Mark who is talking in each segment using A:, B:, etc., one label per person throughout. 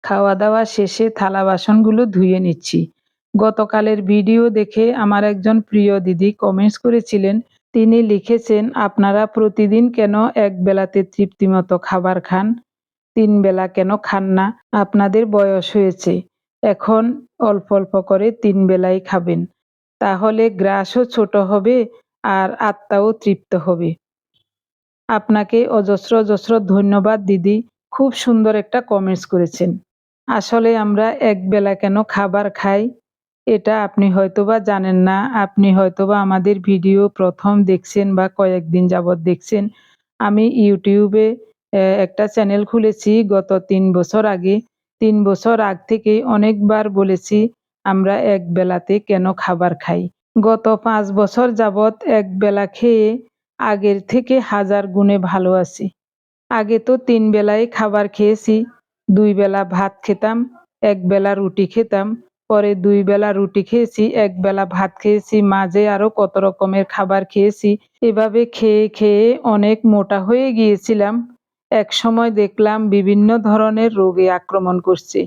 A: খাওয়া দাওয়া শেষে থালা বাসনগুলো ধুয়ে নিচ্ছি। গতকালের ভিডিও দেখে আমার একজন প্রিয় দিদি কমেন্টস করেছিলেন। তিনি লিখেছেন, আপনারা প্রতিদিন কেন এক বেলাতে তৃপ্তিমতো খাবার খান, তিন বেলা কেন খান না? আপনাদের বয়স হয়েছে, এখন অল্প অল্প করে তিন বেলাই খাবেন, তাহলে গ্রাসও ছোট হবে আর আত্মাও তৃপ্ত হবে। আপনাকে অজস্র অজস্র ধন্যবাদ দিদি, খুব সুন্দর একটা কমেন্টস করেছেন। আসলে আমরা একবেলা কেন খাবার খাই এটা আপনি হয়তোবা জানেন না। আপনি হয়তোবা আমাদের ভিডিও প্রথম দেখছেন বা কয়েকদিন যাবৎ দেখছেন। আমি ইউটিউবে একটা চ্যানেল খুলেছি গত ৩ বছর আগে। ৩ বছর আগ থেকেই অনেকবার বলেছি আমরা এক বেলাতে কেন খাবার খাই। গত ৫ বছর যাবৎ একবেলা খেয়ে আগের থেকে হাজার গুণে ভালো আছি। আগে তো ৩ বেলাই খাবার খেয়েছি। ২ বেলা ভাত খেতাম, ১ বেলা রুটি খেতাম, পরে ২ বেলা রুটি খেয়েছি, ১ বেলা ভাত খেয়েছি, মাঝে আরো কত রকমের খাবার খেয়েছি। এভাবে খেয়ে খেয়ে অনেক মোটা হয়ে গিয়েছিলাম। একসময় দেখলাম বিভিন্ন ধরনের রোগে আক্রমণ করছে।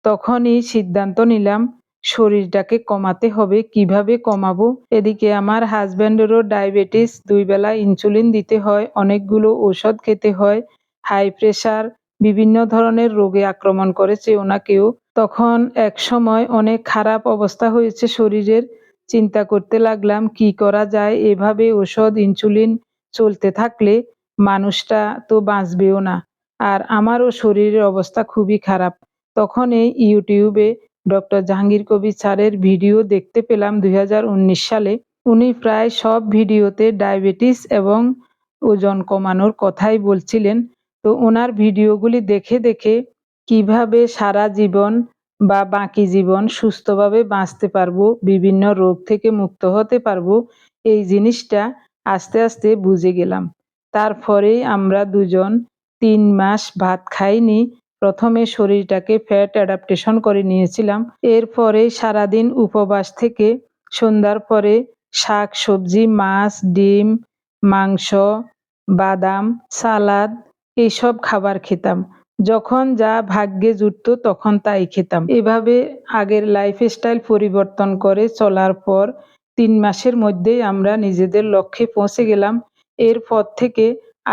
A: তখনই সিদ্ধান্ত নিলাম শরীরটাকে কমাতে হবে। কিভাবে কমাবো? এদিকে আমার হাজব্যান্ডেরও ডায়াবেটিস, ২ বেলা ইনসুলিন দিতে হয়, অনেকগুলো ঔষধ খেতে হয়, হাই প্রেশার, বিভিন্ন ধরনের রোগে আক্রমণ করেছে ওনাকেও। তখন একসময় অনেক খারাপ অবস্থা হয়েছে শরীরের। চিন্তা করতে লাগলাম কি করা যায়, এভাবে ওষুধ ইনসুলিন চলতে থাকলে মানুষটা তো বাঁচবেও না। আর আমারও শরীরের অবস্থা খুবই খারাপ। তখন এই ইউটিউবে ডক্টর জাহাঙ্গীর কবির স্যারের ভিডিও দেখতে পেলাম ২০১৯ সালে। উনি প্রায় সব ভিডিওতে ডায়াবেটিস এবং ওজন কমানোর কথাই বলছিলেন। তো ওনার ভিডিওগুলি দেখে দেখে কিভাবে সারা জীবন বা বাকি জীবন সুস্থভাবে বাঁচতে পারবো, বিভিন্ন রোগ থেকে মুক্ত হতে পারবো, এই জিনিসটা আস্তে আস্তে বুঝে গেলাম। তারপরেই আমরা দুজন ৩ মাস ভাত খাইনি। প্রথমে শরীরটাকে ফ্যাট অ্যাডাপ্টেশন করে নিয়েছিলাম। এরপরে সারাদিন উপবাস থেকে সন্ধ্যার পরে শাক সবজি, মাছ, ডিম, মাংস, বাদাম, সালাদ এইসব খাবার খেতাম। যখন যা ভাগ্যে জুটতো তখন তাই খেতাম। এভাবে আগের লাইফস্টাইল পরিবর্তন করে চলার পর ৩ মাসের মধ্যেই আমরা নিজেদের লক্ষ্যে পৌঁছে গেলাম। এরপর থেকে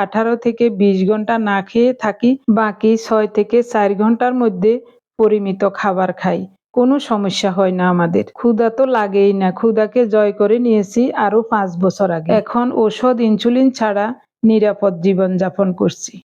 A: ১৮ থেকে ২০ ঘন্টা না খেয়ে থাকি, বাকি ৬ থেকে ৪ ঘন্টার মধ্যে পরিমিত খাবার খাই। কোনো সমস্যা হয় না আমাদের। ক্ষুধা তো লাগেই না, ক্ষুধাকে জয় করে নিয়েছি আরো ৫ বছর আগে। এখন ওষুধ ইনসুলিন ছাড়া নিরাপদ জীবনযাপন করছি।